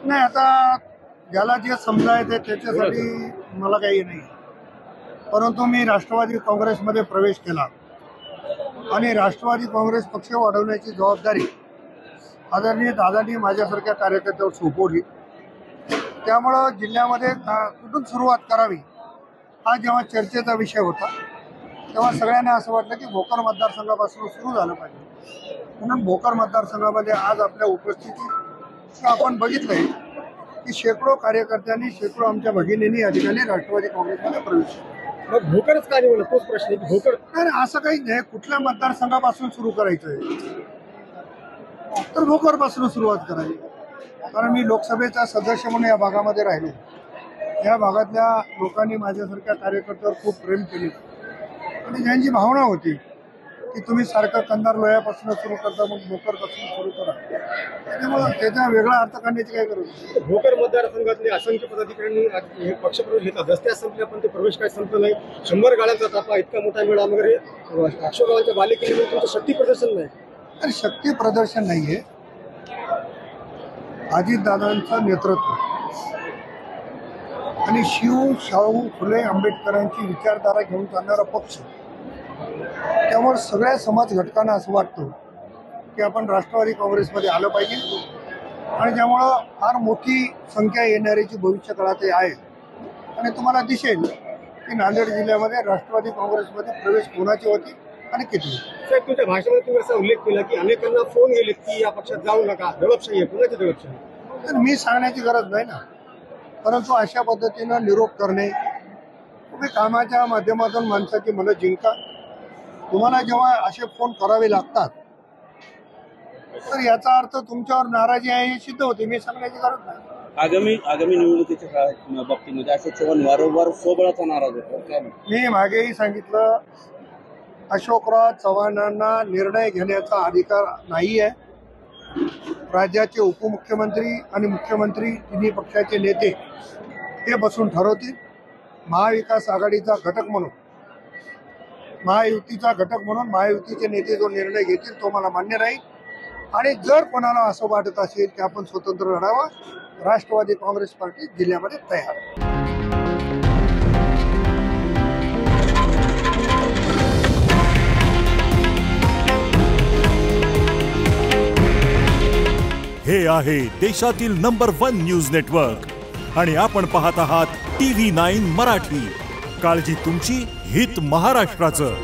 नाही, आता ज्याला जे समजायचं त्याच्यासाठी मला काही नाही, परंतु मी राष्ट्रवादी काँग्रेसमध्ये प्रवेश केला आणि राष्ट्रवादी काँग्रेस पक्ष वाढवण्याची जबाबदारी आदरणीय दादांनी माझ्यासारख्या कार्यकर्त्यावर सोपवली। त्यामुळं जिल्ह्यामध्ये कुठून सुरुवात करावी हा जेव्हा चर्चेचा विषय होता तेव्हा सगळ्यांना असं वाटलं की भोकर मतदारसंघापासून सुरू झालं पाहिजे। म्हणून भोकर मतदारसंघामध्ये आज आपल्या उपस्थितीत आपण बघितलंय की शेकडो कार्यकर्त्यांनी, शेकडो आमच्या भगिनींनी या ठिकाणी राष्ट्रवादी काँग्रेसमध्ये प्रवेश केला। मग भोकरच का निवडलं तोच प्रश्न आहे की भोकर? नाही, असं काही नाही, कुठल्या मतदारसंघापासून सुरू करायचं आहे तर भोकरपासून सुरुवात करावी। कारण मी लोकसभेचा सदस्य म्हणून या भागामध्ये राहिलो, या भागातल्या लोकांनी माझ्यासारख्या कार्यकर्त्यावर खूप प्रेम केले आणि ज्यांची भावना होती की तुम्ही सारखं कंधार लोह्यापासून सुरू करता, मग भोकरपासून सुरू करा, त्यामुळे त्याचा वेगळा अर्थ काढण्याची काय गरज नाही। भोकर मतदारसंघातले असंख्य पदाधिकाऱ्यांनी पक्षप्रवेश घेतला, दस्त्या संपल्या पण ते प्रवेश काय संपलं नाही। 100 गाड्यांचा ताफा, इतका मोठा मेळा, वगैरे अक्षोगावांच्या बालेकिल्ल्यामध्ये तुमचं शक्ती प्रदर्शन नाही? तर शक्ती प्रदर्शन नाहीये, अजितदादांचं नेतृत्व आणि शाहू फुले आंबेडकरांची विचारधारा घेऊन चालणारा पक्ष, त्यामुळे सगळ्या समाज घटकांना असं वाटतं की आपण राष्ट्रवादी काँग्रेसमध्ये आलं पाहिजे आणि त्यामुळं फार मोठी संख्या येणाऱ्याची भविष्य काळात आहे। आणि तुम्हाला दिसेल की नांदेड जिल्ह्यामध्ये राष्ट्रवादी काँग्रेसमध्ये प्रवेश कोणाची होती आणि किती। साहेब, तुमच्या भाषणामध्ये तुम्ही असा उल्लेख केला की अनेकांना फोन गेले की या पक्षात जाऊ नका, दडपशाही आहे। कोणाची दडपशाही? तर मी सांगण्याची गरज नाही ना, परंतु अशा पद्धतीनं निरोप करणे, तुम्ही कामाच्या माध्यमातून माणसाची मनं जिंका। तुम्हाला जेव्हा असे फोन करावे लागतात तर याचा अर्थ तुमच्यावर नाराजी आहे हे सिद्ध होते, मी सांगण्याची गरज नाही। आगामी निवडणुकीच्या बाबतीमध्ये अशोक चव्हाण वारंवार स्वबळाचा नाराज होता। मी मागेही सांगितलं, अशोकराव चव्हाणांना निर्णय घेण्याचा अधिकार नाही आहे। राज्याचे उपमुख्यमंत्री आणि मुख्यमंत्री तिन्ही पक्षाचे नेते हे बसून ठरवतील। महाविकास आघाडीचा घटक म्हणून, महायुतीचा घटक म्हणून महायुतीचे नेते जो निर्णय घेतील तो मला मान्य राहील। आणि जर कोणाला असं वाटत असेल की आपण स्वतंत्र लढावं, राष्ट्रवादी काँग्रेस पार्टी जिल्ह्यामध्ये तयार आहे। हे आहे देशातील नंबर 1 न्यूज नेटवर्क आणि आपण पाहत आहात TV9 मराठी। काळजी तुमची, हित महाराष्ट्राचं।